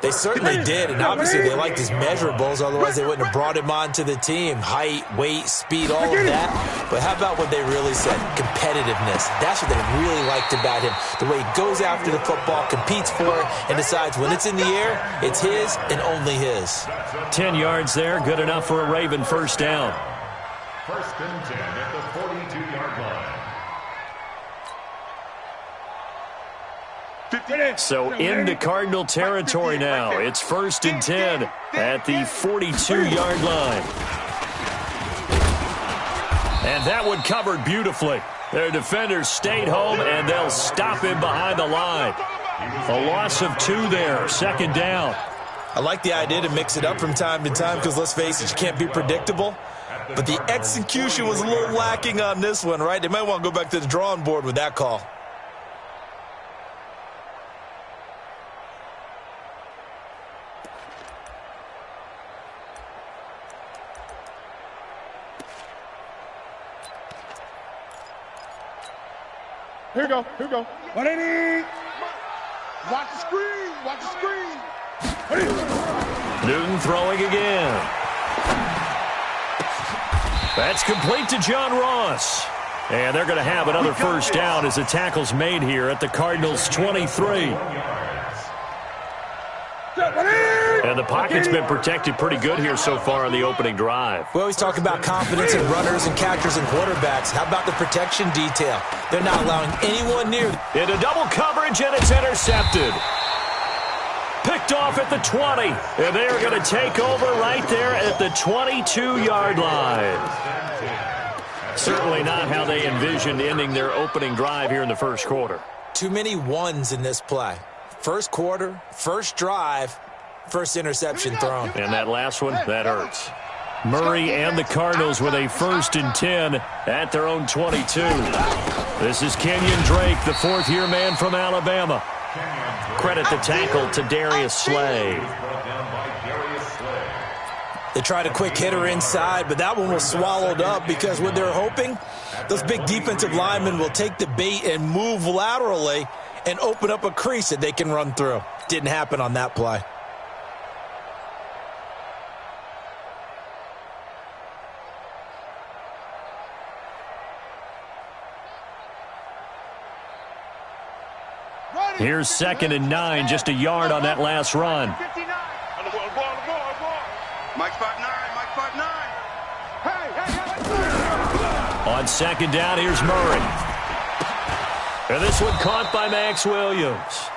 They certainly did, and obviously they liked his measurables, otherwise they wouldn't have brought him onto the team. Height, weight, speed, all of that. But how about what they really said? Competitiveness. That's what they really liked about him. The way he goes after the football, competes for it, and decides when it's in the air, it's his and only his. 10 yards there, good enough for a Raven first down. First and 10 at the 42-yard line. So into Cardinal territory now. It's first and 10 at the 42-yard line. And that one covered beautifully. Their defenders stayed home, and they'll stop him behind the line. A loss of 2 there, second down. I like the idea to mix it up from time to time because, let's face it, you can't be predictable. But the execution was a little lacking on this one, right? They might want to go back to the drawing board with that call. Here we go. 180. Watch the screen. Watch the screen. Newton throwing again. That's complete to John Ross. And they're going to have another first down as the tackle's made here at the Cardinals' 23. And the pocket's been protected pretty good here so far on the opening drive. We always talk about confidence in runners and catchers and quarterbacks. How about the protection detail? They're not allowing anyone near. Into double coverage, and it's intercepted. Picked off at the 20. And they are going to take over right there at the 22-yard line. Certainly not how they envisioned ending their opening drive here in the first quarter. Too many ones in this play. First quarter, first drive, first interception thrown. And that last one, that hurts. Murray and the Cardinals with a first and 10 at their own 22. This is Kenyon Drake, the fourth-year man from Alabama. Credit the tackle to Darius Slay. They tried a quick hitter inside, but that one was swallowed up because what they're hoping, those big defensive linemen will take the bait and move laterally and open up a crease that they can run through. Didn't happen on that play. Here's second and 9, just a yard on that last run. Mike 5'9". On second down, here's Murray. And this one caught by Max Williams.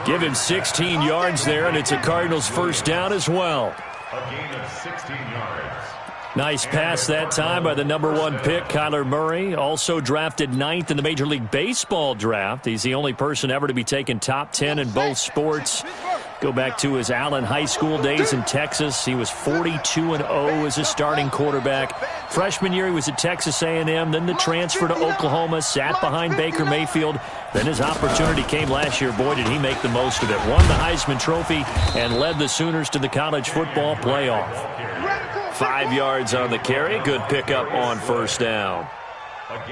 Give him 16 yards there, and it's a Cardinals first down as well. A gain of 16 yards. Nice pass that time by the number 1 pick, Kyler Murray. Also drafted 9th in the Major League Baseball draft. He's the only person ever to be taken top 10 in both sports. Go back to his Allen High School days in Texas. He was 42-0 as a starting quarterback. Freshman year, he was at Texas A&M. Then the transfer to Oklahoma, sat behind Baker Mayfield. Then his opportunity came last year. Boy, did he make the most of it. Won the Heisman Trophy and led the Sooners to the college football playoff. 5 yards on the carry. Good pickup on first down.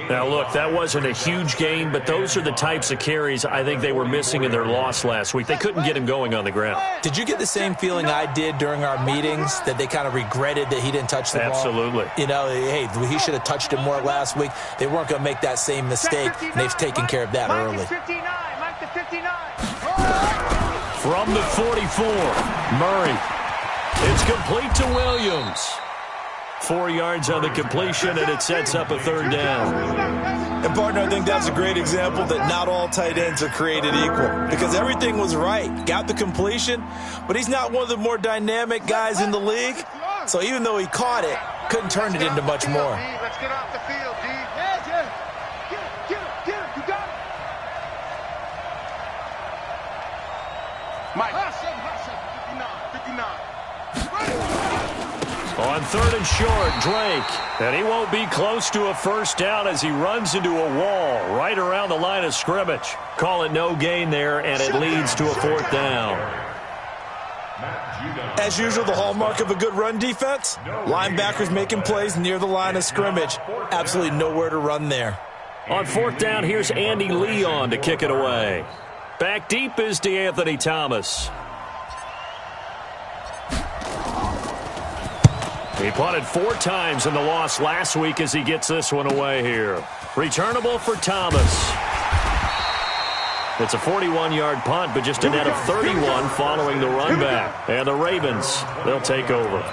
Now, look, that wasn't a huge gain, but those are the types of carries I think they were missing in their loss last week. They couldn't get him going on the ground. Did you get the same feeling I did during our meetings, that they kind of regretted that he didn't touch the ball? Absolutely. You know, hey, he should have touched it more last week. They weren't going to make that same mistake, and they've taken care of that early. From the 44, Murray. It's complete to Williams. 4 yards on the completion, and it sets up a third down. And, partner, I think that's a great example that not all tight ends are created equal, because everything was right. Got the completion, but he's not one of the more dynamic guys in the league. So even though he caught it, couldn't turn it into much more. Let's get off the field, D. Get him. You got it. Mike. 59. On third and short, Drake. And he won't be close to a first down as he runs into a wall right around the line of scrimmage. Call it no gain there, and it leads to a fourth down. As usual, the hallmark of a good run defense, linebackers making plays near the line of scrimmage. Absolutely nowhere to run there. On fourth down, here's Andy Leon to kick it away. Back deep is DeAnthony Thomas. He punted 4 times in the loss last week as he gets this one away here. Returnable for Thomas. It's a 41-yard punt, but just a net of 31 following the run back. And the Ravens, they'll take over.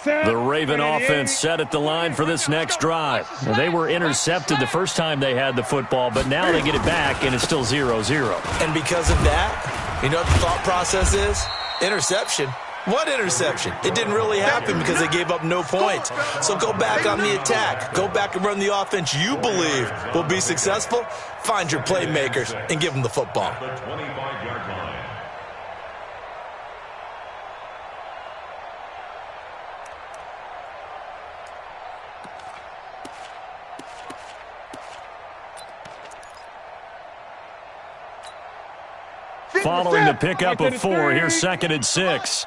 The Raven offense set at the line for this next drive. Now, they were intercepted the first time they had the football, but now they get it back, and it's still 0-0. And because of that, you know what the thought process is? Interception. What interception? It didn't really happen because they gave up no points. So go back on the attack. Go back and run the offense you believe will be successful. Find your playmakers and give them the football. The 25-yard line. Following the pickup of 4, here's 2nd and 6.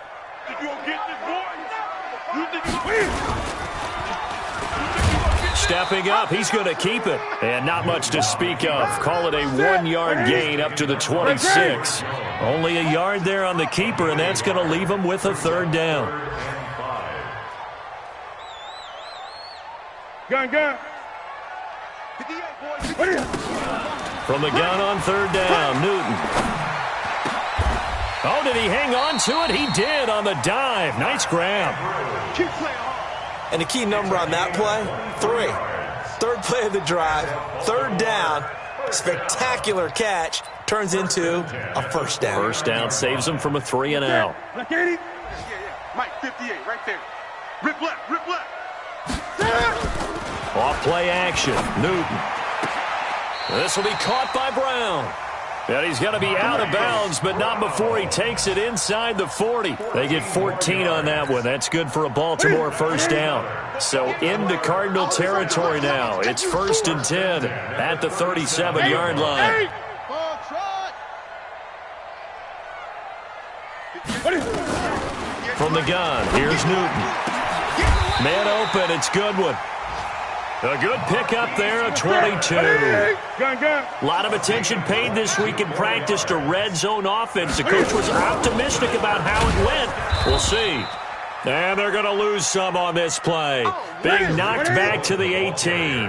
Stepping up, he's going to keep it. And not much to speak of. Call it a 1-yard gain up to the 26. Only a yard there on the keeper, and that's going to leave him with a 3rd down. Gun. From the gun on 3rd down, Newton. Oh, did he hang on to it? He did on the dive. Nice grab. And the key number on that play, 3. 3rd play of the drive, 3rd down, spectacular catch, turns into a 1st down. 1st down saves him from a 3 and out. Mike, 58, right there. Rip left. Off play action, Newton. This will be caught by Brown. And he's going to be out of bounds, but not before he takes it inside the 40. They get 14 on that one. That's good for a Baltimore 1st down. So into Cardinal territory now. It's 1st and 10 at the 37-yard line. From the gun, here's Newton. Man open, it's Goodwin. A good pickup there, a 22. A lot of attention paid this week in practice to red zone offense. The coach was optimistic about how it went. We'll see. And they're going to lose some on this play. Being knocked back to the 18.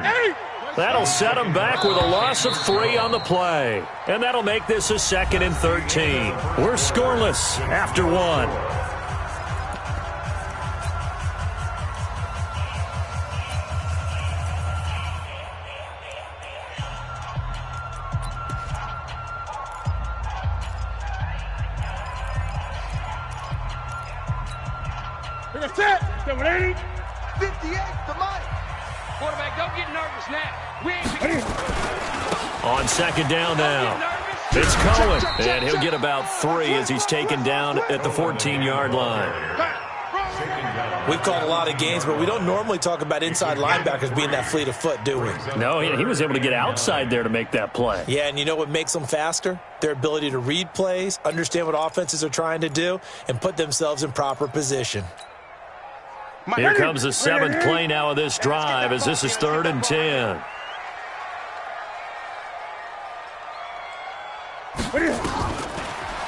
That'll set them back with a loss of 3 on the play. And that'll make this a 2nd and 13. We're scoreless after 1. Set. 780. 58 to Mike. Quarterback, don't get nervous now. We ain't on 2nd down now. It's Cohen, and he'll get about 3 as he's taken down at the 14-yard line. We've called a lot of games, but we don't normally talk about inside linebackers being that fleet of foot, do we? No, he was able to get outside there to make that play. Yeah, and you know what makes them faster? Their ability to read plays, understand what offenses are trying to do, and put themselves in proper position. Here comes the 7th play now of this drive as this is 3rd and 10.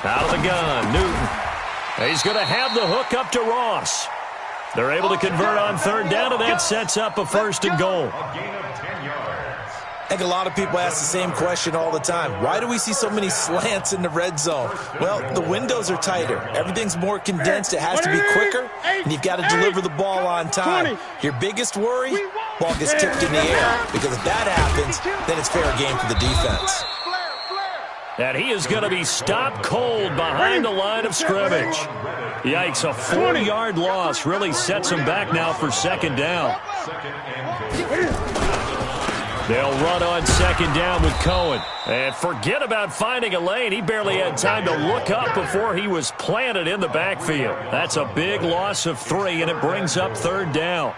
Out of the gun, Newton. He's going to have the hook up to Ross. They're able to convert on 3rd down, and that sets up a 1st and goal. A gain of 10 yards. I think a lot of people ask the same question all the time. Why do we see so many slants in the red zone? Well, the windows are tighter. Everything's more condensed. It has to be quicker, and you've got to deliver the ball on time. Your biggest worry? Ball gets tipped in the air, because if that happens, then it's fair game for the defense. And he is going to be stopped cold behind the line of scrimmage. Yikes, a 40-yard loss really sets him back now for 2nd down. They'll run on 2nd down with Cohen. And forget about finding a lane. He barely had time to look up before he was planted in the backfield. That's a big loss of 3, and it brings up 3rd down.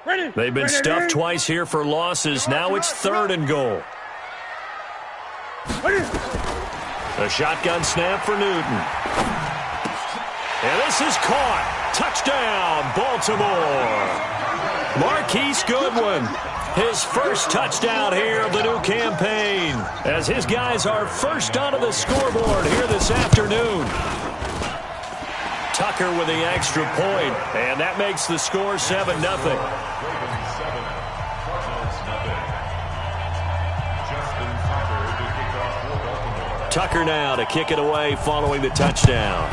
They've been stuffed twice here for losses. Now it's 3rd and goal. A shotgun snap for Newton. And this is caught. Touchdown, Baltimore. Marquise Goodwin, his first touchdown here of the new campaign, as his guys are first onto the scoreboard here this afternoon. Tucker with the extra point, and that makes the score 7-0. Tucker now to kick it away following the touchdown.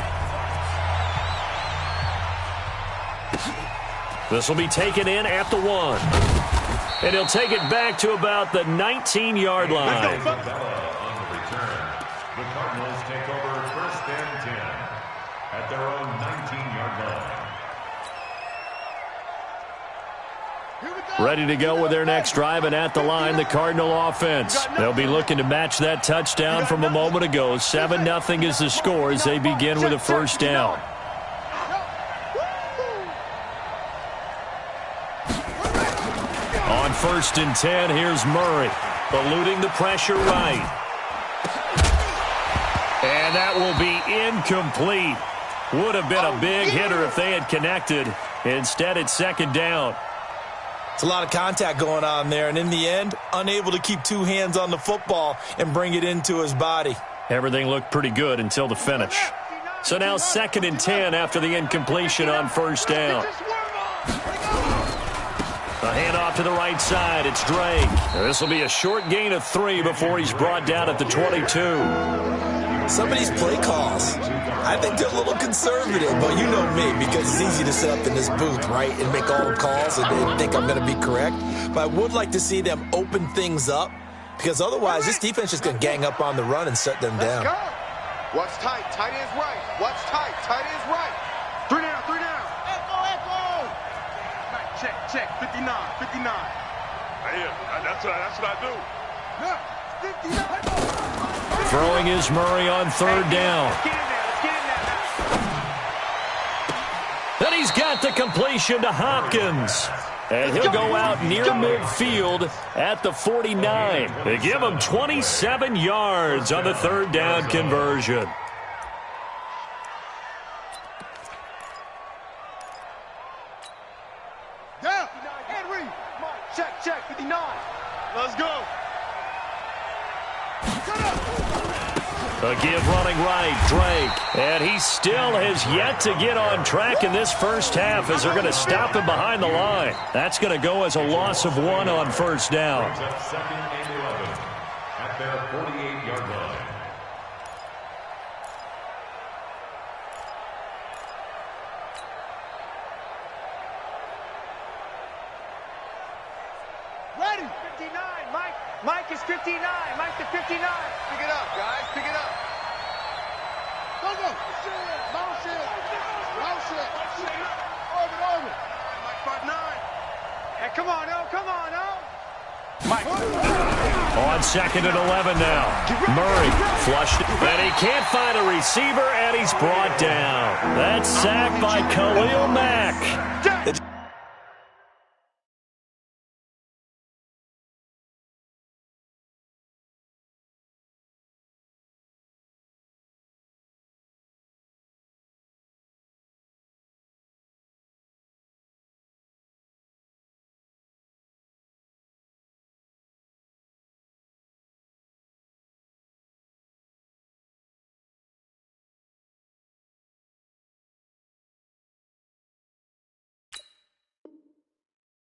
This will be taken in at the 1. And he'll take it back to about the 19-yard line. On the return, the Cardinals take over 1st and 10 at their own 19-yard line. Ready to go with their next drive, and at the line, the Cardinal offense. They'll be looking to match that touchdown from a moment ago. 7-0 is the score as they begin with a first down. On 1st and 10, here's Murray, eluding the pressure right. And that will be incomplete. Would have been a big hitter if they had connected. Instead, it's 2nd down. It's a lot of contact going on there, and in the end, unable to keep 2 hands on the football and bring it into his body. Everything looked pretty good until the finish. So now 2nd and 10 after the incompletion on 1st down. A handoff to the right side. It's Drake. This will be a short gain of 3 before he's brought down at the 22. Some of these play calls, I think they're a little conservative, but you know me, because it's easy to sit up in this booth, right, and make all the calls and think I'm going to be correct. But I would like to see them open things up, because otherwise this defense is going to gang up on the run and shut them down. Let's go. What's tight? Tight ends right. What's tight? Tight ends right. 3 down, 3 down. Echo. Check. 59. That's what I do. Yeah, 59. Throwing is Murray on 3rd down. Let's get in there now. Then he's got the completion to Hopkins. And he'll go out near midfield at the 49. They give him 27 yards on the 3rd down conversion. Down. Henry. Check. 59. Let's go. A give running right, Drake. And he still has yet to get on track in this first half as they're going to stop him behind the line. That's going to go as a loss of 1 on 1st down. Up 2nd and 11 at their 48-yard line. Ready. 59. Mike is 59. Mike to 59. Pick it up, guys. Pick it up. Go. Bounce it. Over. Mike 5-9. Hey, come on, Mike. On 2nd and 11 now. Murray flushed it, and he can't find a receiver, and he's brought down. That's sacked by Khalil Mack.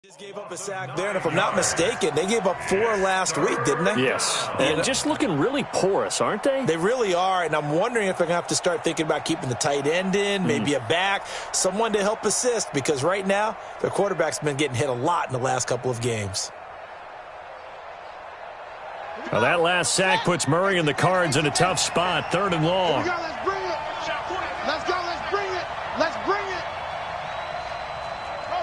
Just gave up a sack there, and if I'm not mistaken, they gave up 4 last week, didn't they? Yes, and just looking really porous, aren't they? They really are, and I'm wondering if they're going to have to start thinking about keeping the tight end in, maybe a back, someone to help assist, because right now, their quarterback's been getting hit a lot in the last couple of games. Well, that last sack puts Murray and the Cards in a tough spot, 3rd and long. Let's bring it. Let's go. Let's bring it. Go.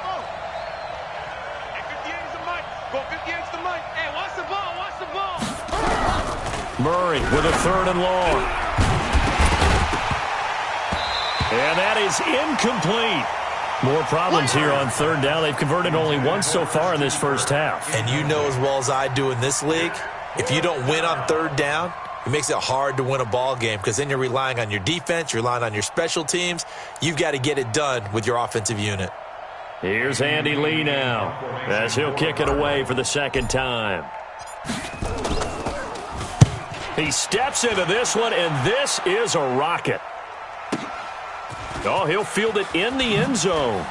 Hey, 58's the mic. Go 58's the mic. Hey, watch the ball. Murray with a 3rd and long. And that is incomplete. More problems here on third down. They've converted only once so far in this first half. And you know as well as I do in this league, if you don't win on third down, it makes it hard to win a ball game because then you're relying on your defense, you're relying on your special teams. You've got to get it done with your offensive unit. Here's Andy Lee now as he'll kick it away for the second time. He steps into this one, and this is a rocket. Oh, he'll field it in the end zone.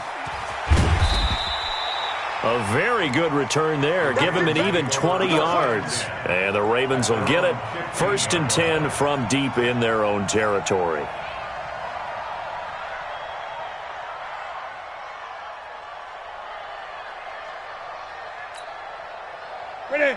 A very good return there. Give him an even 20 yards. And the Ravens will get it. 1st and 10 from deep in their own territory.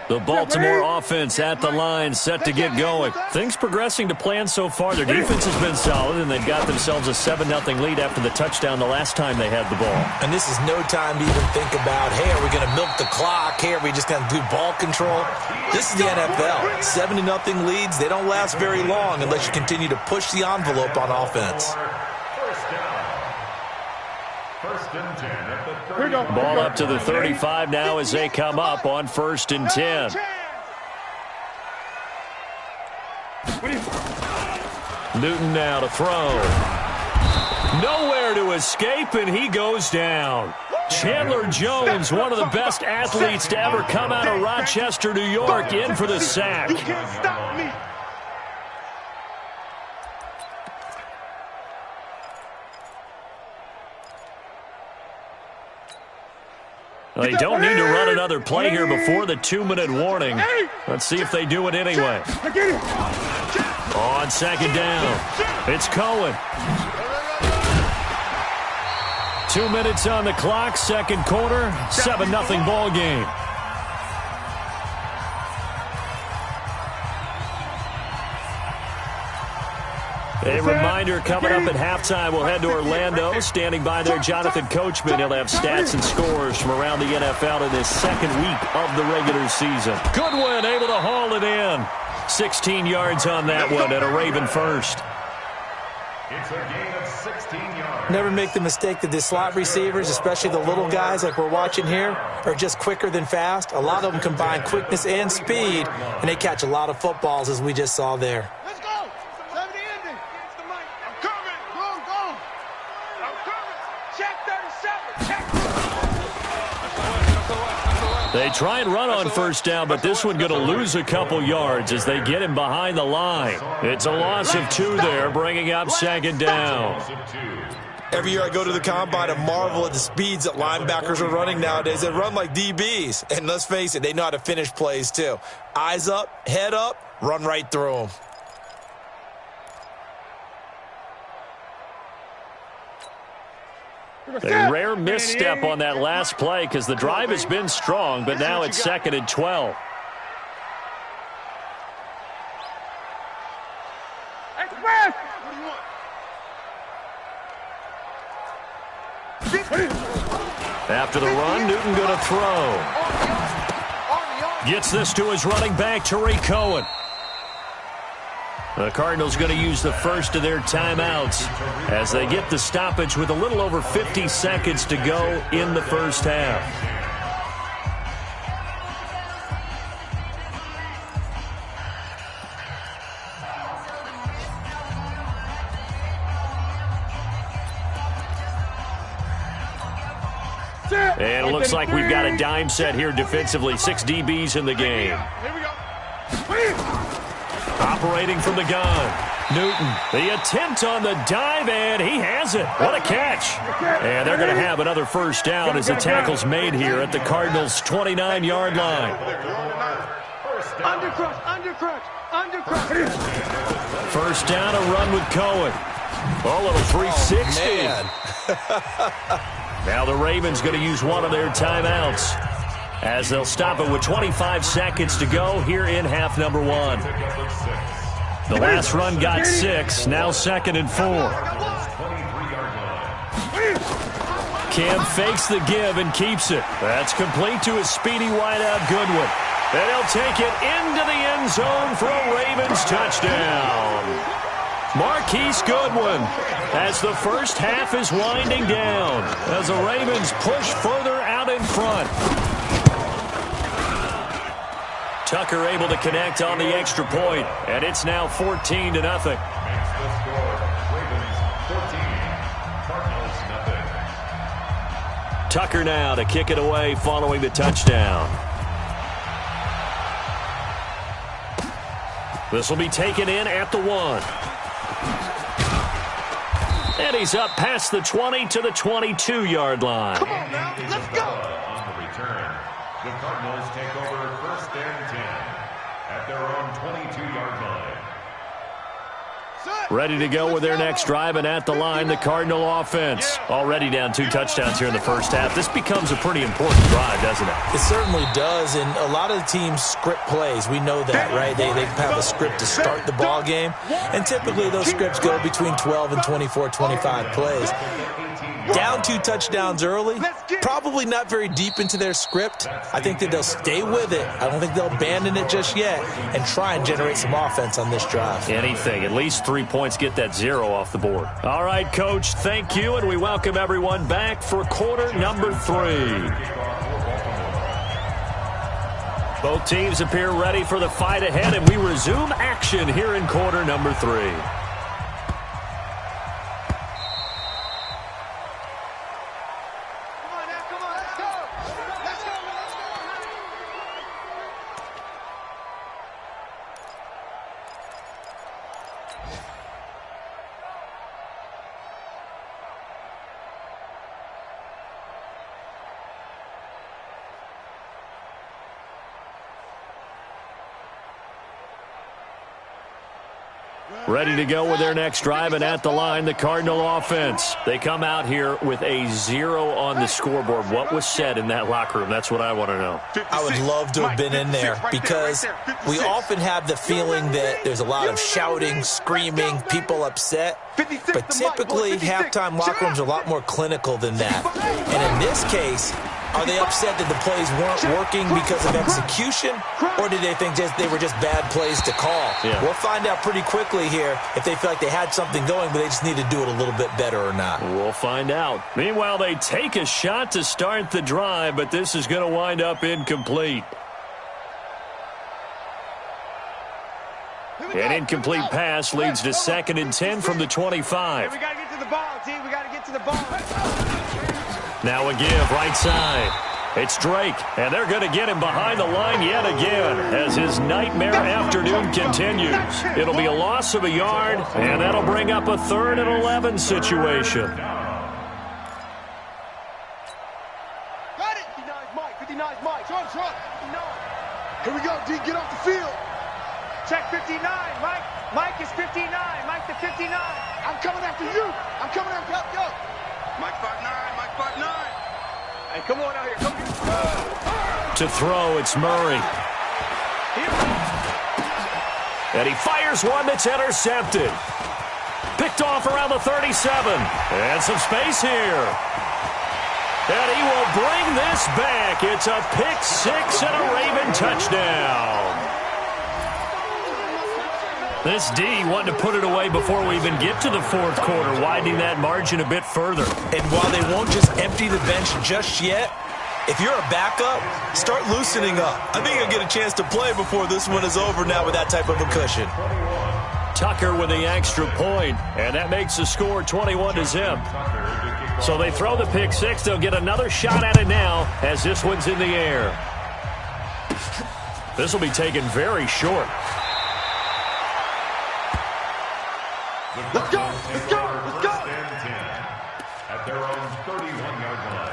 The Baltimore offense at the line, set to get going. Things progressing to plan so far. Their defense has been solid, and they've got themselves a 7-0 lead after the touchdown the last time they had the ball. And this is no time to even think about, hey, are we going to milk the clock? Hey, are we just going to do ball control? This is the NFL. 7-0 leads, they don't last very long unless you continue to push the envelope on offense. Ball up to the 35 now as they come up on 1st and 10. Newton now to throw. Nowhere to escape, and he goes down. Chandler Jones, one of the best athletes to ever come out of Rochester, New York, in for the sack. You can't stop me. They don't need to run another play here before the 2-minute warning. Let's see if they do it anyway. On 2nd down, it's Cohen. 2 minutes on the clock, second quarter, 7-0 ball game. A reminder, coming up at halftime, we'll head to Orlando. Standing by there, Jonathan Coachman. He'll have stats and scores from around the NFL in this second week of the regular season. Goodwin able to haul it in. 16 yards on that one and a Raven first. It's a gain of 16 yards. Never make the mistake that the slot receivers, especially the little guys like we're watching here, are just quicker than fast. A lot of them combine quickness and speed, and they catch a lot of footballs, as we just saw there. Let's go. 70 ending. It's the mic. I'm coming. Go. I'm coming. Check 37. Check. They try and run on first down, but this one going to lose a couple yards as they get him behind the line. It's a loss of 2 there, bringing up 2nd down. Every year I go to the combine and marvel at the speeds that linebackers are running nowadays. They run like DBs. And let's face it, they know how to finish plays too. Eyes up, head up, run right through them. A rare misstep on that last play because the drive has been strong, but now it's 2nd and 12. Express. After the run, Newton going to throw. Gets this to his running back, Tariq Cohen. The Cardinals going to use the first of their timeouts as they get the stoppage with a little over 50 seconds to go in the first half. And it looks like we've got a dime set here defensively. 6 DBs in the game. Here we go. Operating from the gun. Newton, the attempt on the dive, and he has it. What a catch. And they're going to have another first down as the tackle's made here at the Cardinals' 29-yard line. Undercrush. First down, a run with Cohen. Oh, little 360. Oh, man. Now the Ravens going to use one of their timeouts as they'll stop it with 25 seconds to go here in half number 1. The last run got 6, now 2nd and 4. Cam fakes the give and keeps it. That's complete to his speedy wideout Goodwin. And he'll take it into the end zone for a Ravens touchdown. Marquise Goodwin, as the first half is winding down, as the Ravens push further out in front. Tucker able to connect on the extra point, and it's now 14-0. Makes the score. Ravens 14, Cardinals nothing. Tucker now to kick it away following the touchdown. This will be taken in at the 1. And he's up past the 20 to the 22-yard line. Come on now, let's go. On the return, the Cardinals take over 1st and 10 at their own 22-yard line. Ready to go with their next drive, and at the line, the Cardinal offense. Already down 2 touchdowns here in the first half. This becomes a pretty important drive, doesn't it? It certainly does, and a lot of the teams script plays. We know that, right? They have a script to start the ball game, and typically those scripts go between 12 and 24, 25 plays. Down 2 touchdowns early, probably not very deep into their script. I think that they'll stay with it. I don't think they'll abandon it just yet and try and generate some offense on this drive. Anything. At least 3 points, get that 0 off the board. All right, Coach, thank you, and we welcome everyone back for quarter number 3. Both teams appear ready for the fight ahead, and we resume action here in quarter number 3. Ready to go with their next drive, and at the line, the Cardinal offense. They come out here with a 0 on the scoreboard. What was said in that locker room? That's what I want to know. I would love to have been in there because we often have the feeling that there's a lot of shouting, screaming, people upset. But typically, halftime locker rooms are a lot more clinical than that. And in this case, are they upset that the plays weren't working because of execution, or did they think they were just bad plays to call? Yeah. We'll find out pretty quickly here if they feel like they had something going, but they just need to do it a little bit better or not. We'll find out. Meanwhile, they take a shot to start the drive, but this is going to wind up incomplete. An incomplete pass leads to 2nd and 10 from the 25. We got to get to the ball, team. We got to get to the ball. Now a give right side. It's Drake, and they're going to get him behind the line yet again as his nightmare afternoon continues. It'll be a loss of a yard, and that'll bring up a 3rd and 11 situation. Got it. 59's Mike. 59's Mike. Trump. 59. Here we go, D. Get off the field. Check 59. Mike is 59. Mike to 59. I'm coming after you. I'm coming after you. Go. Mike 5'9". Mike 5'9". Hey, come on out here. Come here. To throw, it's Murray. And he fires one that's intercepted. Picked off around the 37. And some space here. And he will bring this back. It's a pick 6 and a Raven touchdown. This D wanting to put it away before we even get to the 4th quarter, widening that margin a bit further. And while they won't just empty the bench just yet, if you're a backup, start loosening up. I think you'll get a chance to play before this one is over now with that type of a cushion. Tucker with the extra point, and that makes the score 21-0. So they throw the pick 6. They'll get another shot at it now as this one's in the air. This will be taken very short. Let's go. Let's go. Let's go. At their own 31-yard line.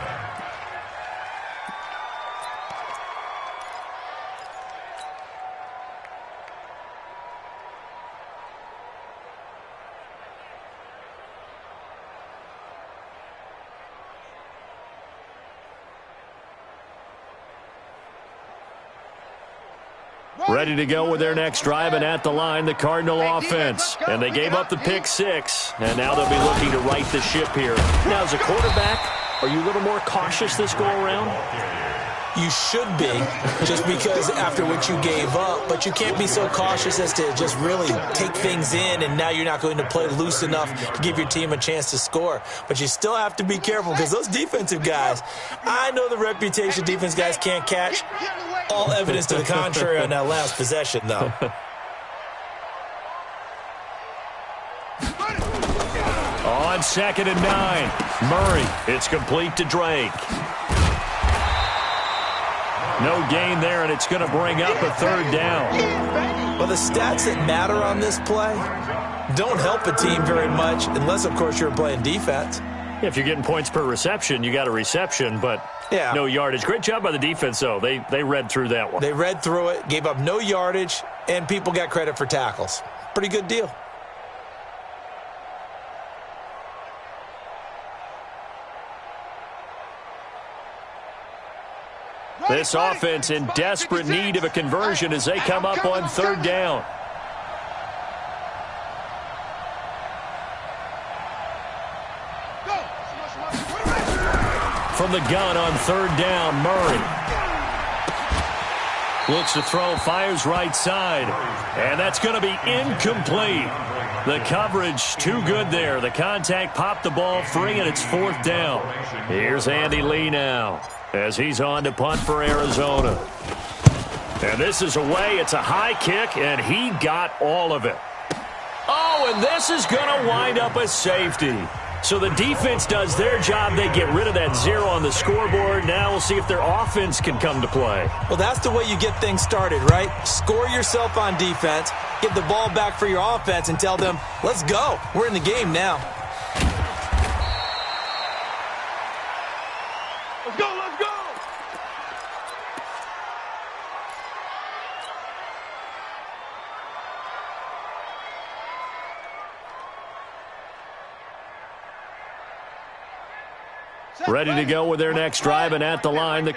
Ready to go with their next drive, and at the line, the Cardinal offense. And they gave up the pick 6, and now they'll be looking to right the ship here. Now, as a quarterback, are you a little more cautious this go-around? You should be, just because after what you gave up, but you can't be so cautious as to just really take things in, and now you're not going to play loose enough to give your team a chance to score. But you still have to be careful, because those defensive guys, I know the reputation defense guys can't catch. All evidence to the contrary on that last possession, though. On 2nd and 9, Murray. It's complete to Drake. No gain there, and it's going to bring up a 3rd down. Well, the stats that matter on this play don't help a team very much unless, of course, you're playing defense. If you're getting points per reception, you got a reception, but no yardage. Great job by the defense, though. They read through that one. They read through it, gave up no yardage, and people got credit for tackles. Pretty good deal. This offense in desperate need of a conversion as they come up on 3rd down. From the gun on 3rd down, Murray. Looks to throw, fires right side. And that's going to be incomplete. The coverage too good there. The contact popped the ball free, and it's 4th down. Here's Andy Lee now, as he's on to punt for Arizona. And this is away. It's a high kick, and he got all of it. Oh, and this is going to wind up a safety. So the defense does their job. They get rid of that 0 on the scoreboard. Now we'll see if their offense can come to play. Well, that's the way you get things started, right? Score yourself on defense, get the ball back for your offense, and tell them, let's go. We're in the game now. Let's go, let's go! Ready to go with their next drive, and at the line, the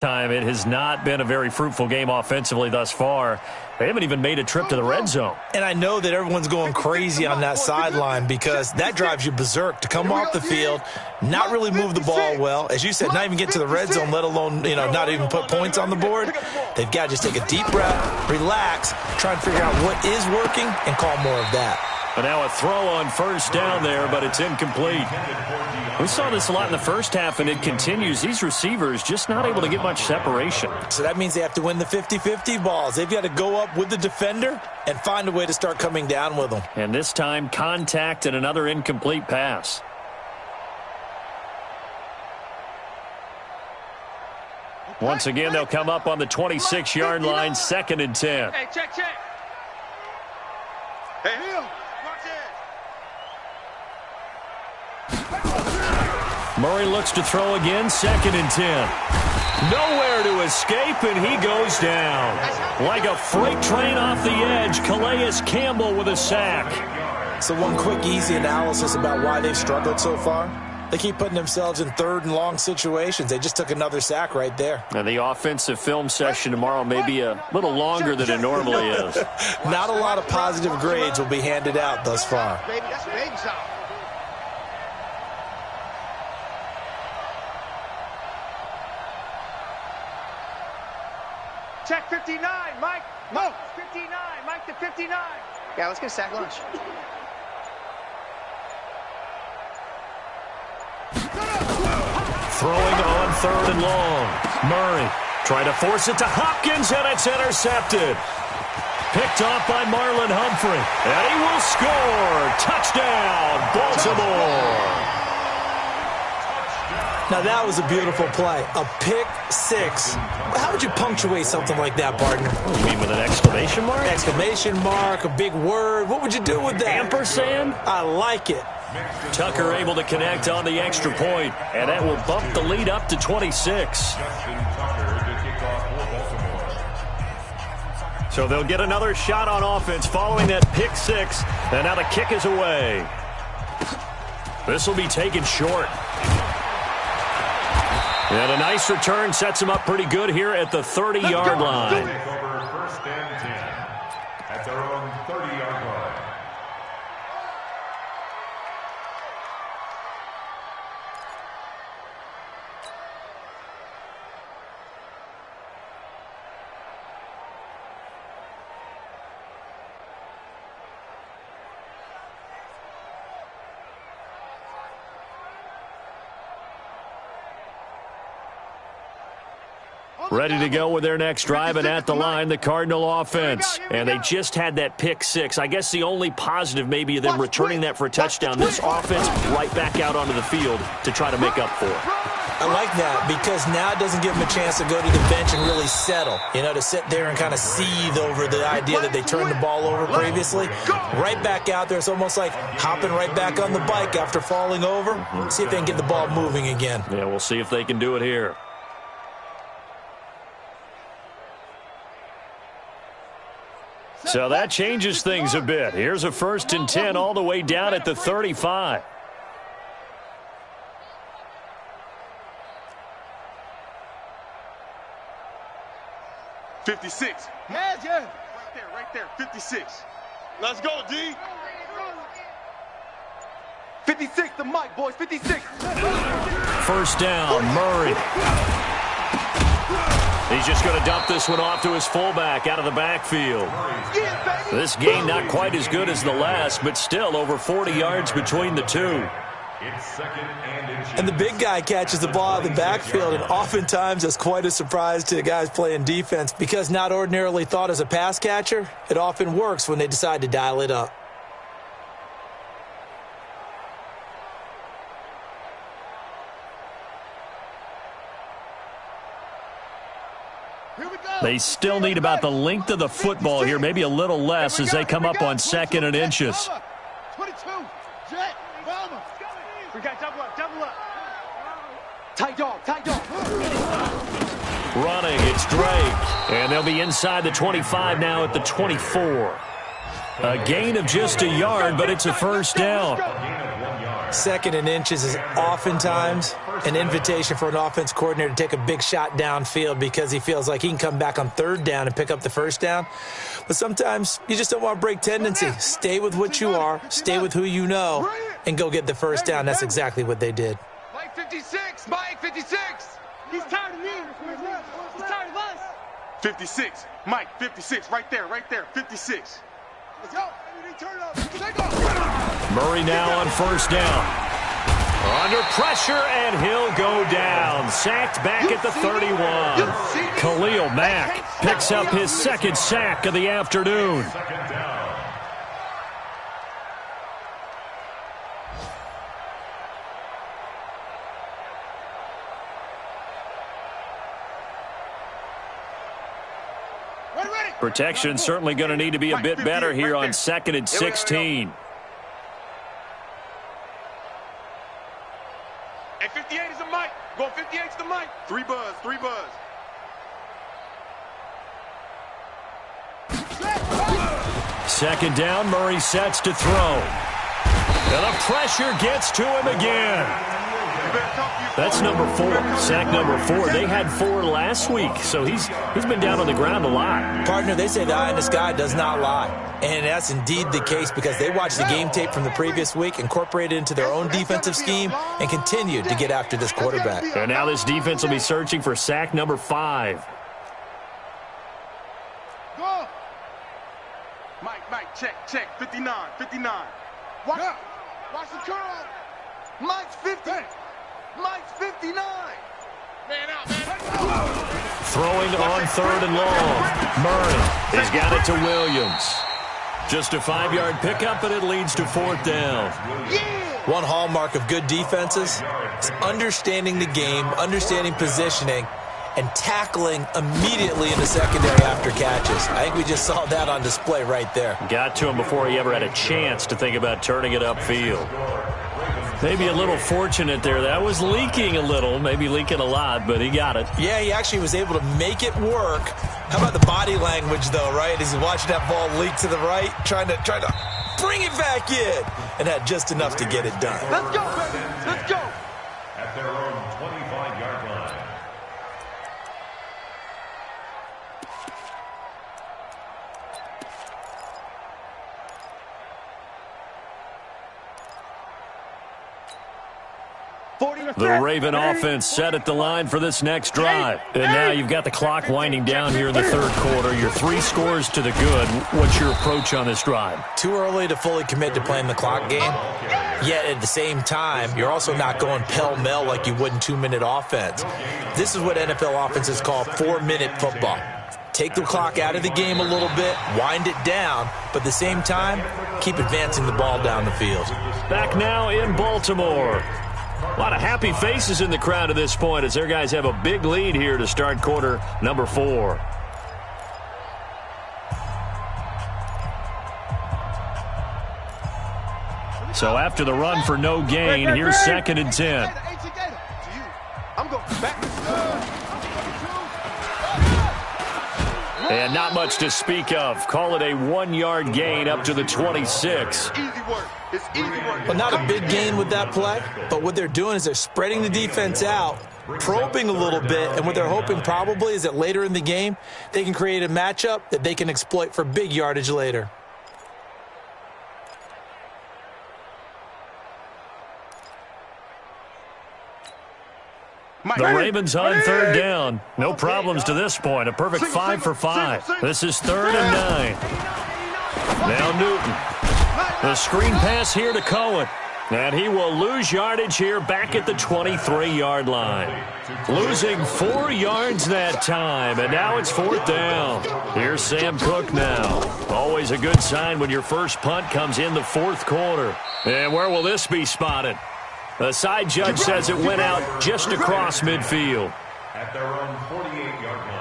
time it has not been a very fruitful game offensively thus far. They haven't even made a trip to the red zone. And I know that everyone's going crazy on that sideline because that drives you berserk to come off the field, not really move the ball well. As you said, not even get to the red zone, let alone, not even put points on the board. They've got to just take a deep breath, relax, try and figure out what is working, and call more of that. But now a throw on 1st down there, but it's incomplete. We saw this a lot in the first half, and it continues. These receivers just not able to get much separation. So that means they have to win the 50-50 balls. They've got to go up with the defender and find a way to start coming down with them. And this time, contact and another incomplete pass. Once again, they'll come up on the 26-yard line, 2nd and 10. Hey, check. Hey, Hill. Murray looks to throw again, 2nd and 10. Nowhere to escape, and he goes down. Like a freight train off the edge, Calais Campbell with a sack. So one quick, easy analysis about why they've struggled so far. They keep putting themselves in 3rd and long situations. They just took another sack right there. And the offensive film session tomorrow may be a little longer than it normally is. Not a lot of positive grades will be handed out thus far. Baby, that's baby sound. Check 59, Mike. No. 59, Mike to 59. Yeah, let's get a sack lunch. Throwing on 3rd and long. Murray trying to force it to Hopkins, and it's intercepted. Picked off by Marlon Humphrey. And he will score. Touchdown, Baltimore. Now, that was a beautiful play. A pick 6. How would you punctuate something like that, partner? You mean with an exclamation mark? Exclamation mark, a big word. What would you do with that? Ampersand? I like it. Tucker able to connect on the extra point, and that will bump the lead up to 26. So they'll get another shot on offense following that pick 6, and now the kick is away. This will be taken short. And a nice return sets him up pretty good here at the 30-yard line. Take over 1st and 10 at their own 30-yard line. Ready to go with their next drive, and at the line, the Cardinal offense. And they just had that pick six. I guess the only positive maybe of them returning that for a touchdown. This offense right back out onto the field to try to make up for it. I like that because now it doesn't give them a chance to go to the bench and really settle, to sit there and kind of seethe over the idea that they turned the ball over previously. Right back out there. It's almost like hopping right back on the bike after falling over. See if they can get the ball moving again. Yeah, we'll see if they can do it here. So that changes things a bit. Here's a 1st and 10 all the way down at the 35. '56. Right there. 56. Let's go, D. 56, the mic, boys. 56. First down, Murray. He's just going to dump this one off to his fullback out of the backfield. This game not quite as good as the last, but still over 40 yards between the two. And the big guy catches the ball out of the backfield, and oftentimes that's quite a surprise to the guys playing defense because not ordinarily thought as a pass catcher, it often works when they decide to dial it up. They still need about the length of the football here, maybe a little less as they come up on 2nd and inches. 22. Jet. Mama. We got double up. Tight dog. Running, it's Drake. And they'll be inside the 25 now at the 24. A gain of just a yard, but it's a first down. 2nd and inches is oftentimes an invitation for an offense coordinator to take a big shot downfield because he feels like he can come back on 3rd down and pick up the first down. But sometimes you just don't want to break tendency. Stay with what you are, stay with who you know, and go get the first down. That's exactly what they did. Mike 56. Mike 56. He's tired of me. He's tired of us. 56. Mike 56. Right there. 56. Let's go. Murray now on 1st down. Under pressure, and he'll go down. Sacked back at the 31. Khalil Mack picks up his 2nd sack of the afternoon. Protection certainly going to need to be a bit better here on 2nd and 16. Hey, 58 is the mic. Go 58 is the mic. 3 buzz. 2nd down, Murray sets to throw. And the pressure gets to him again. That's number 4, sack number 4. They had 4 last week, so he's been down on the ground a lot. Partner, they say the eye in the sky does not lie. And that's indeed the case because they watched the game tape from the previous week, incorporated it into their own defensive scheme, and continued to get after this quarterback. And now this defense will be searching for sack number 5. Go. Mike, check. 59. Watch the curl. Mike's 50. Mike's 59. Man out. Throwing on 3rd and long. Murray has got it to Williams. Just a 5-yard pickup, and it leads to 4th down. One hallmark of good defenses is understanding the game, understanding positioning, and tackling immediately in the secondary after catches. I think we just saw that on display right there. Got to him before he ever had a chance to think about turning it upfield. Maybe a little fortunate there. That was leaking a little, maybe leaking a lot, but he got it. Yeah, he actually was able to make it work. How about the body language, though, right? As he's watching that ball leak to the right, trying to bring it back in, and had just enough to get it done. Let's go, baby. Let's go. At their own 25-yard line. The Raven offense set at the line for this next drive. And now you've got the clock winding down here in the 3rd quarter. You're 3 scores to the good. What's your approach on this drive? Too early to fully commit to playing the clock game. Yet at the same time, you're also not going pell-mell like you would in 2-minute offense. This is what NFL offenses call 4-minute football. Take the clock out of the game a little bit, wind it down, but at the same time, keep advancing the ball down the field. Back now in Baltimore. A lot of happy faces in the crowd at this point as their guys have a big lead here to start quarter number 4. So after the run for no gain, here's 2nd and 10. I'm going back. And not much to speak of. Call it a 1-yard gain up to the 26. Easy work. It's easy work. Well, not a big gain with that play, but what they're doing is they're spreading the defense out, probing a little bit, and what they're hoping probably is that later in the game, they can create a matchup that they can exploit for big yardage later. The Ravens on 3rd down. No problems to this point. A perfect 5 for 5. This is 3rd and 9. Now Newton. The screen pass here to Cohen. And he will lose yardage here back at the 23-yard line. Losing 4 yards that time, and now it's 4th down. Here's Sam Cook now. Always a good sign when your first punt comes in the 4th quarter. And where will this be spotted? The side judge says it went out just across midfield. At their own 48-yard line.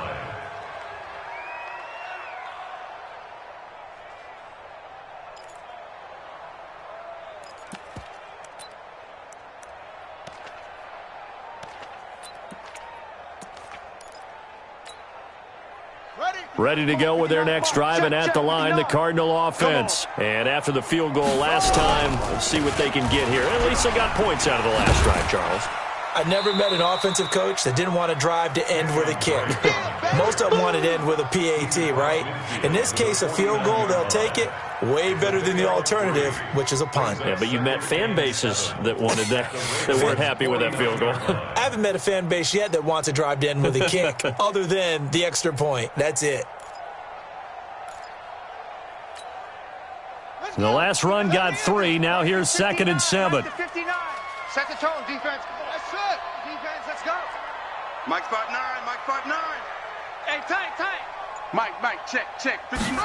Ready to go with their next drive, and at the line, the Cardinal offense. And after the field goal last time, we'll see what they can get here. At least they got points out of the last drive, Charles. I've never met an offensive coach that didn't want to drive to end with a kick. Most of them wanted to end with a PAT, right? In this case, a field goal, they'll take it. Way better than the alternative, which is a punt. Yeah, but you met fan bases that wanted that, that weren't happy with that field goal. I haven't met a fan base yet that wants to drive to end with a kick, other than the extra point. That's it. The last run got 3. Now here's 2nd and 7. 59. Set the tone, defense. That's it. Defense, let's go. Mike 5'9", Mike 5'9". Hey, tight. Mike, check. 59.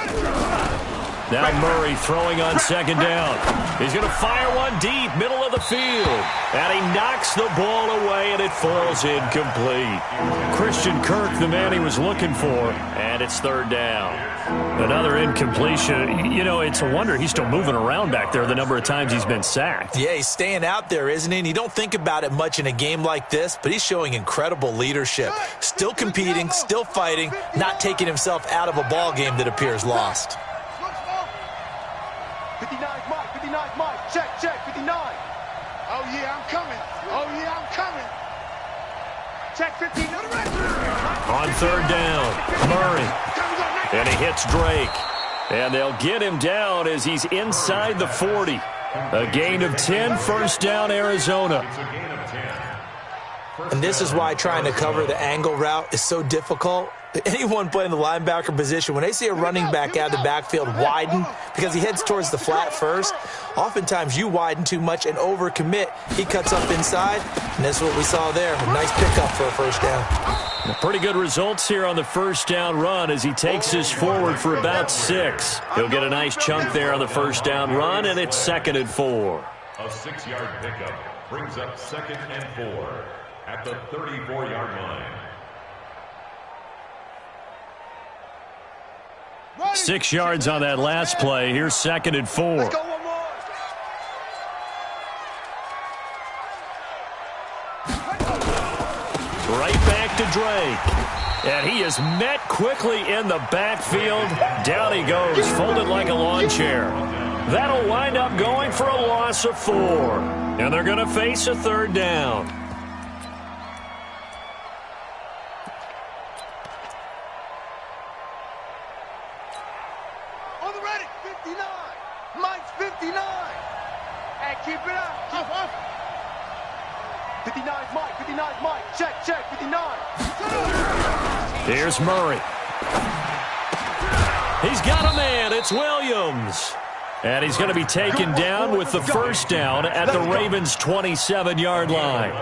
Now Murray throwing on 2nd down. He's going to fire one deep, middle of the field. And he knocks the ball away, and it falls incomplete. Christian Kirk, the man he was looking for, and it's 3rd down. Another incompletion. You know, it's a wonder he's still moving around back there the number of times he's been sacked. Yeah, he's staying out there, isn't he? And you don't think about it much in a game like this, but he's showing incredible leadership. Still competing, still fighting, not taking himself out of a ball game that appears lost. 59 Mike. Check, 59. Oh, yeah, I'm coming. Check 59. On 3rd down, Murray. And he hits Drake. And they'll get him down as he's inside the 40. A gain of 10, 1st down, Arizona. And this is why trying to cover the angle route is so difficult. Anyone playing the linebacker position, when they see a running back out of the backfield widen because he heads towards the flat first, oftentimes you widen too much and overcommit. He cuts up inside, and that's what we saw there. A nice pickup for a 1st down. Pretty good results here on the 1st down run as he takes this forward for about 6. He'll get a nice chunk there on the 1st down run, and it's 2nd and 4. A 6-yard pickup brings up 2nd and 4 at the 34-yard line. 6 yards on that last play. Here's 2nd and 4. Let's go one more. Right back to Drake. And he is met quickly in the backfield. Down he goes, folded like a lawn chair. That'll wind up going for a loss of 4. And they're going to face a 3rd down. On the ready, 59. Mike's 59. Hey, keep it up. Off. 59's Mike. Check, 59. Here's Murray. He's got a man. It's Williams. And he's going to be taken down with the first down at the Ravens' 27-yard line.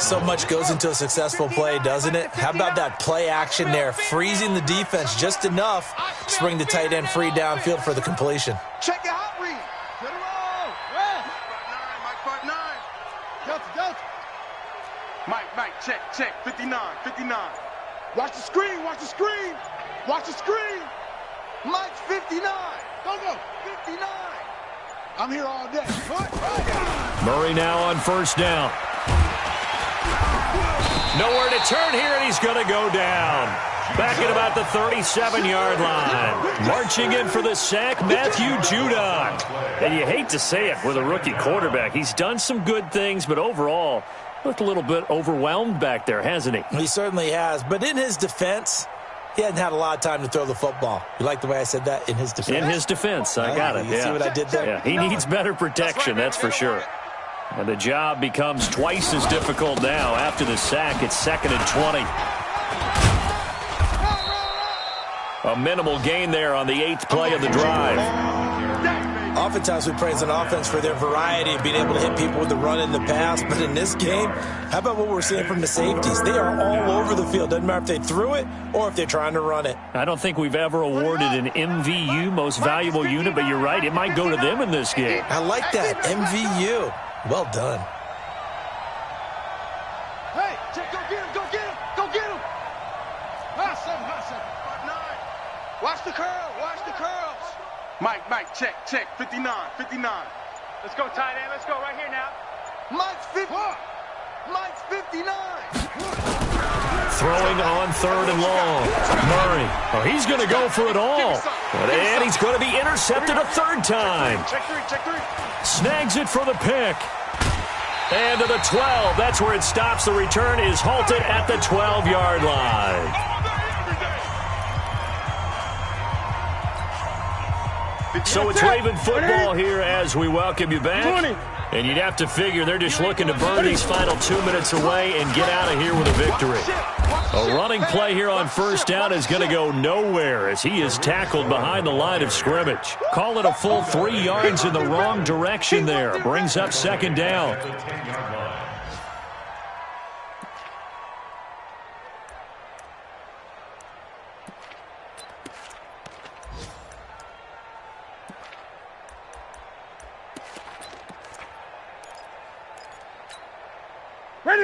So much goes into a successful play, doesn't it? How about that play action there, freezing the defense just enough to bring the tight end free downfield for the completion. Check your hot read. Get it roll. Mike 5'9". Delta. Mike, check. 59. Watch the screen. Mike's 59. Go. 59. I'm here all day. Murray now on first down. Nowhere to turn here, and he's going to go down. Back at about the 37-yard line. Marching in for the sack, Matthew Judon. And you hate to say it with a rookie quarterback. He's done some good things, but overall, looked a little bit overwhelmed back there, hasn't he? He certainly has. But in his defense, he hadn't had a lot of time to throw the football. You like the way I said that? In his defense? In his defense. I got it. You see what I did there? Yeah, he needs better protection, that's for sure. And the job becomes twice as difficult now. After the sack, it's 2nd and 20. A minimal gain there on the 8th play of the drive. Oftentimes we praise an offense for their variety of being able to hit people with the run and the pass. But in this game, how about what we're seeing from the safeties? They are all over the field. Doesn't matter if they threw it or if they're trying to run it. I don't think we've ever awarded an MVU, most valuable unit, but you're right. It might go to them in this game. I like that. MVU. Well done. Hey, check, go get him. Hot seven. 5'9". Watch the curls. Mike, check. 59. Let's go, tight end. Let's go right here now. Mike's 59. Throwing on 3rd and long. Murray. Oh, he's going to go for it all. And he's going to be intercepted a 3rd time. Check three. Snags it for the pick. And to the 12. That's where it stops. The return is halted at the 12-yard line. So it's Raven football here as we welcome you back. And you'd have to figure they're just looking to burn these final 2 minutes away and get out of here with a victory. A running play here on first down is going to go nowhere as he is tackled behind the line of scrimmage. Call it a full 3 yards in the wrong direction there. Brings up 2nd down.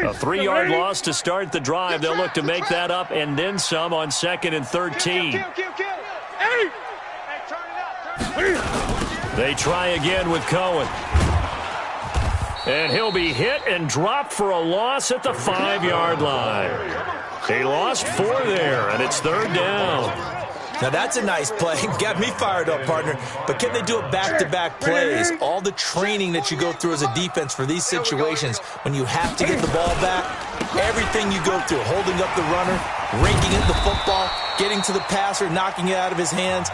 A 3-yard loss to start the drive. They'll look to make that up and then some on 2nd and 13. They try again with Cohen. And he'll be hit and dropped for a loss at the 5-yard line. He lost 4 there, and it's 3rd down. Now that's a nice play. Got me fired up, partner. But can they do it back-to-back plays? All the training that you go through as a defense for these situations, when you have to get the ball back, everything you go through, holding up the runner, raking in the football, getting to the passer, knocking it out of his hands,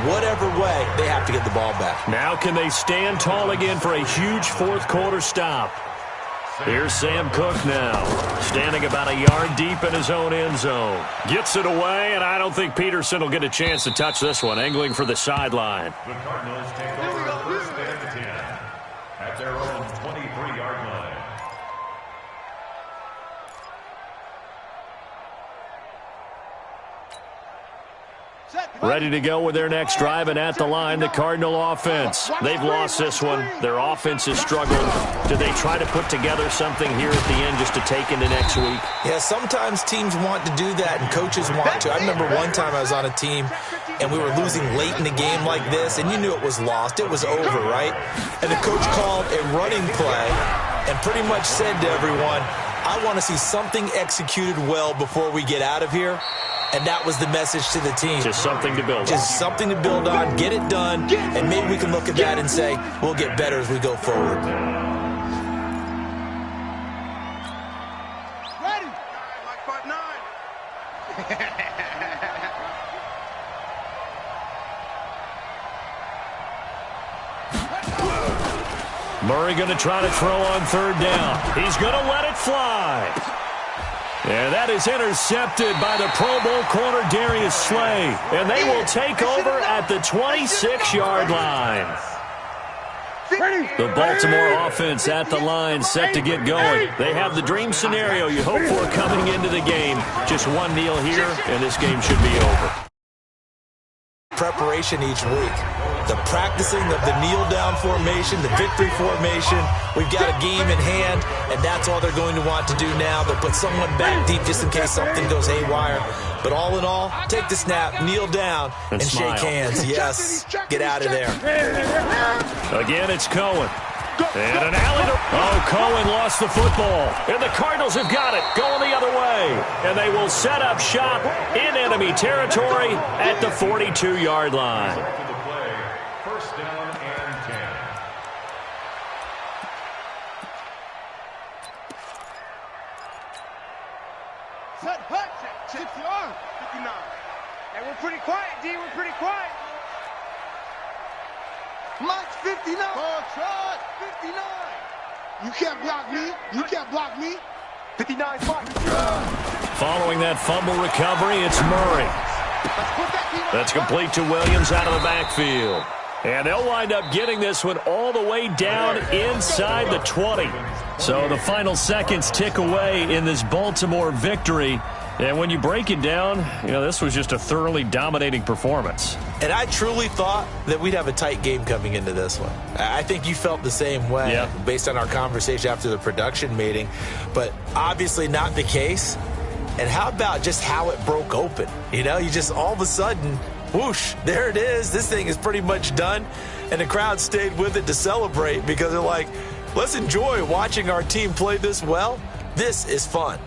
whatever way, they have to get the ball back. Now can they stand tall again for a huge 4th quarter stop? Here's Sam Cook now, standing about a yard deep in his own end zone. Gets it away, and I don't think Peterson will get a chance to touch this one, angling for the sideline. The Cardinals take over 1st and 10 at their own 23-yard line. Ready to go with their next drive, and at the line, the Cardinal offense. They've lost this one. Their offense has struggled. Do they try to put together something here at the end just to take into next week? Yeah, sometimes teams want to do that, and coaches want to. I remember one time I was on a team, and we were losing late in the game like this, and you knew it was lost. It was over, right? And the coach called a running play and pretty much said to everyone, I want to see something executed well before we get out of here. And that was the message to the team. Just something to build on. Just something to build on, get it done, and maybe we can look at that and say, we'll get better as we go forward. Ready? Mike 5'9". Murray going to try to throw on 3rd down. He's going to let it fly. And that is intercepted by the Pro Bowl corner Darius Slay. And they will take over at the 26-yard line. The Baltimore offense at the line set to get going. They have the dream scenario you hope for coming into the game. Just one kneel here, and this game should be over. Preparation each week. The practicing of the kneel-down formation, the victory formation. We've got a game in hand, and that's all they're going to want to do now. They'll put someone back deep just in case something goes haywire. But all in all, take the snap, kneel down, and shake hands. Yes, get out of there. Again, it's Cohen. And an alley. Oh, Cohen lost the football. And the Cardinals have got it, going the other way. And they will set up shop in enemy territory at the 42-yard line. First down and 10. Set, hut, 60 yards, 59. And we're pretty quiet, D. We're pretty quiet. Mike's 59. Try 59. You can't block me. You can't block me. 59 Mike. Following that fumble recovery, it's Murray. That's complete to Williams out of the backfield. And they'll wind up getting this one all the way down inside the 20. So the final seconds tick away in this Baltimore victory. And when you break it down, this was just a thoroughly dominating performance. And I truly thought that we'd have a tight game coming into this one. I think you felt the same way based on our conversation after the production meeting. But obviously not the case. And how about just how it broke open? You just all of a sudden, whoosh, there it is. This thing is pretty much done. And the crowd stayed with it to celebrate because they're like, let's enjoy watching our team play this well. This is fun.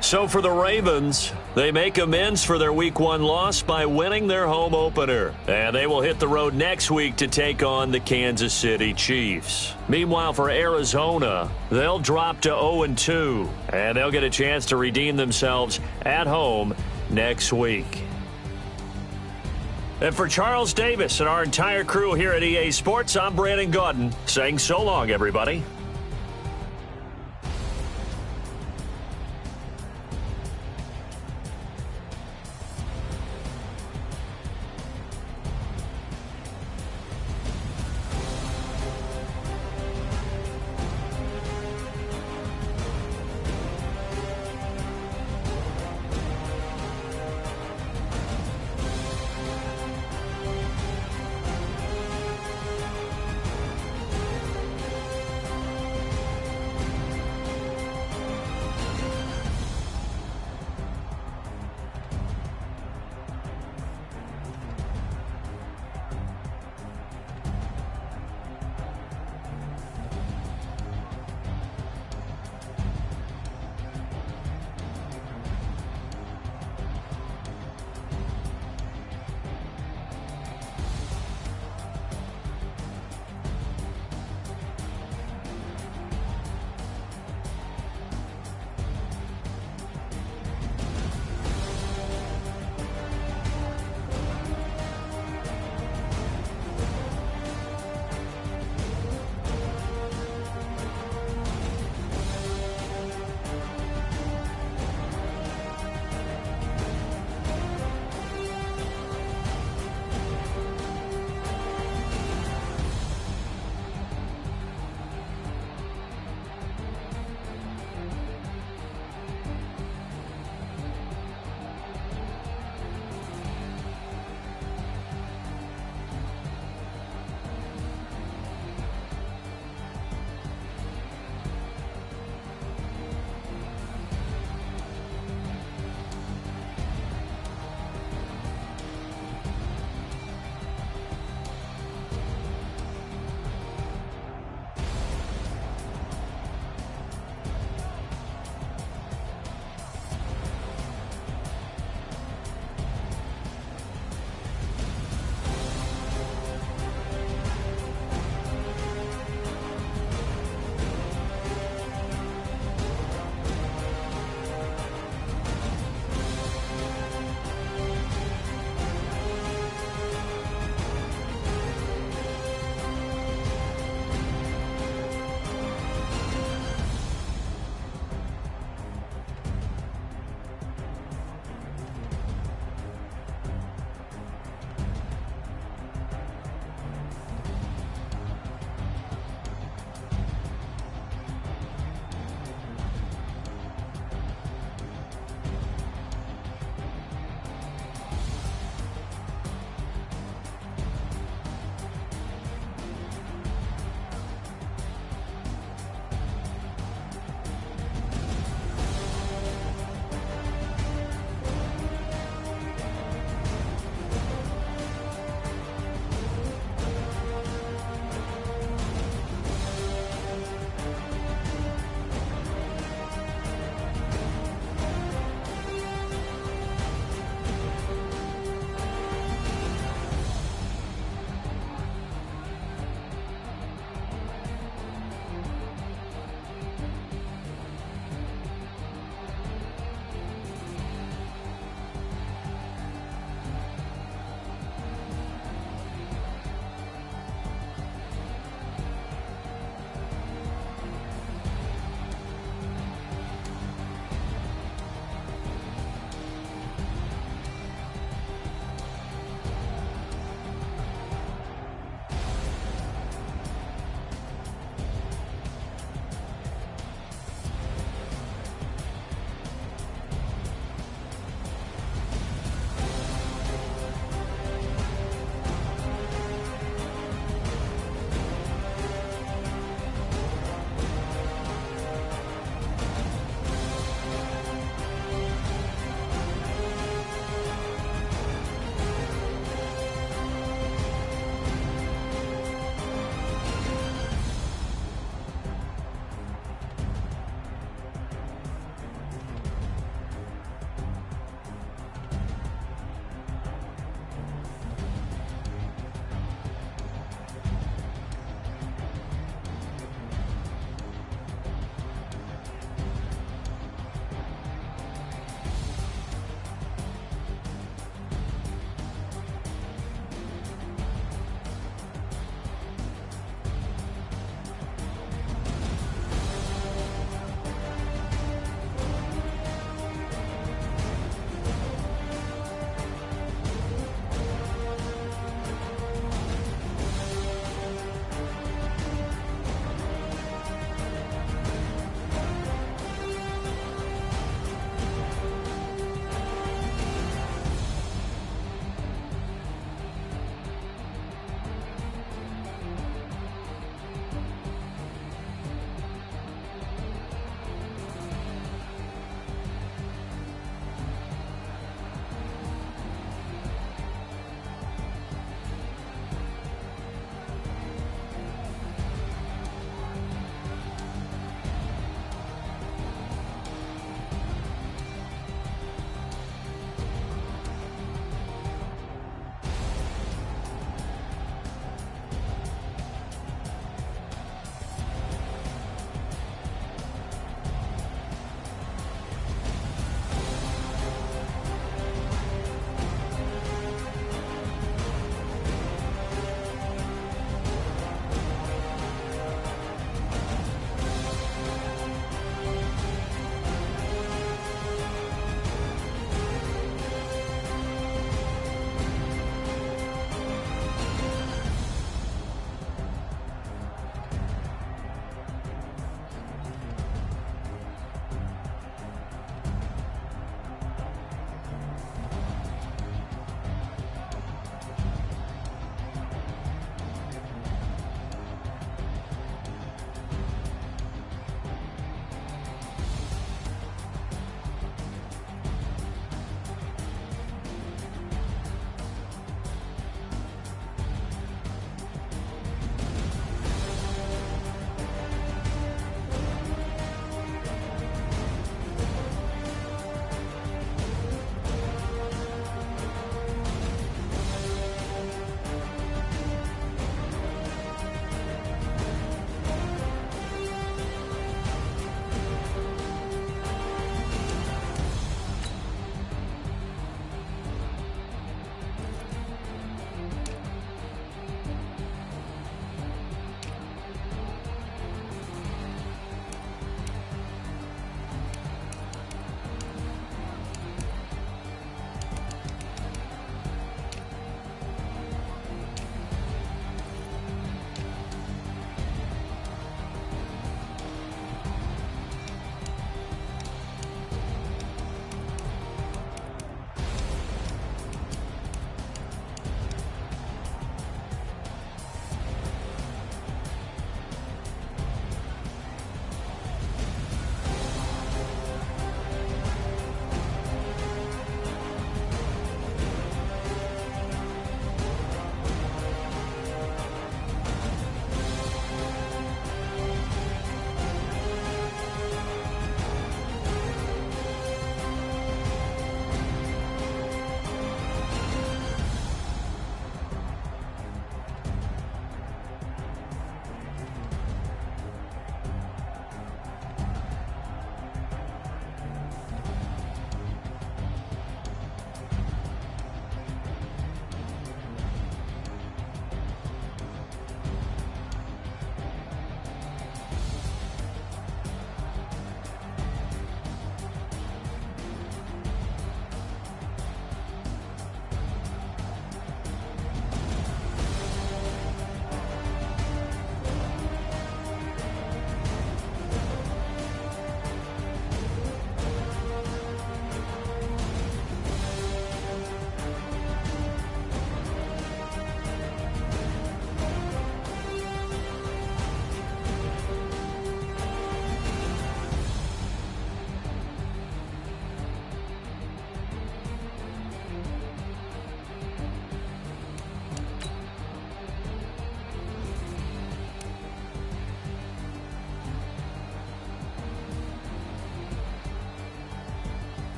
So for the Ravens, they make amends for their Week 1 loss by winning their home opener. And they will hit the road next week to take on the Kansas City Chiefs. Meanwhile, for Arizona, they'll drop to 0-2. And they'll get a chance to redeem themselves at home next week. And for Charles Davis and our entire crew here at EA Sports, I'm Brandon Gaudin saying so long, everybody.